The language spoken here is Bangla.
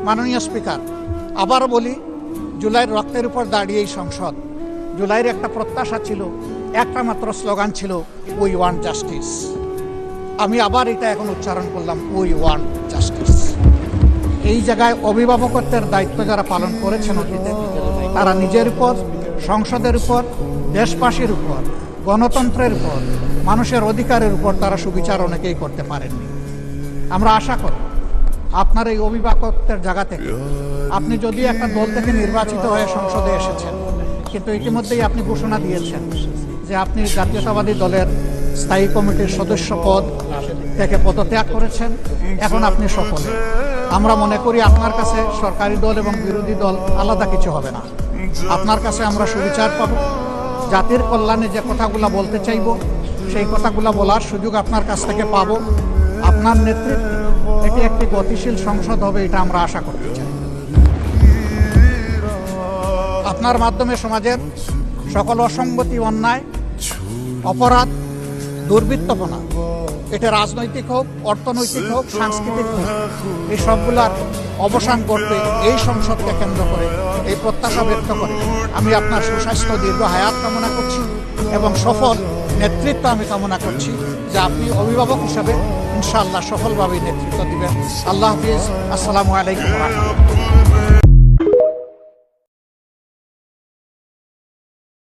মাননীয় স্পিকার, আবারও বলি, জুলাইয়ের রক্তের উপর দাঁড়িয়ে এই সংসদ, জুলাইয়ের একটা প্রত্যাশা ছিল, একটা মাত্র স্লোগান ছিল, উই ওয়ান্ট জাস্টিস। আমি আবার এটা এখন উচ্চারণ করলাম, উই ওয়ান্ট জাস্টিস। এই জায়গায় অভিভাবকত্বের দায়িত্ব যারা পালন করেছেন অতীতে, তারা নিজের উপর, সংসদের উপর, দেশবাসীর উপর, গণতন্ত্রের উপর, মানুষের অধিকারের উপর তারা সুবিচার অনেকেই করতে পারেননি। আমরা আশা করি আপনার এই অভিভাবকত্বের জায়গা থেকে, আপনি যদিও একটা দল থেকে নির্বাচিত হয়ে সংসদে এসেছেন, কিন্তু ইতিমধ্যেই আপনি ঘোষণা দিয়েছেন যে আপনি জাতীয়তাবাদী দলের স্থায়ী কমিটির সদস্য পদ থেকে পদত্যাগ করেছেন। এখন আপনি সফলে। আমরা মনে করি আপনার কাছে সরকারি দল এবং বিরোধী দল আলাদা কিছু হবে না। আপনার কাছে আমরা সুবিচার পাব, জাতির কল্যাণে যে কথাগুলো বলতে চাইব সেই কথাগুলো বলার সুযোগ আপনার কাছ থেকে পাব। আপনার নেতৃত্বে এটি একটি গতিশীল সংসদ হবে, এটা আমরা আশা করতে চাই। আপনার মাধ্যমে সমাজের সকল অসঙ্গতি, অন্যায়, অপরাধ, দুর্বৃত্তপনা, এটা রাজনৈতিক হোক, অর্থনৈতিক হোক, সাংস্কৃতিক হোক, এই সবগুলার অবসান করতে এই সংসদকে কেন্দ্র করে এই প্রত্যাশা ব্যক্ত করে আমি আপনার সুস্বাস্থ্য, দীর্ঘ হায়াত কামনা করছি এবং সফল নেতৃত্ব আমি কামনা করছি, যে আপনি অভিভাবক হিসাবে ইনশাআল্লাহ সফলভাবে নেতৃত্ব দিবেন। আল্লাহ হাফিজ। আসসালামু আলাইকুম ওয়া রাহমাতুল্লাহ।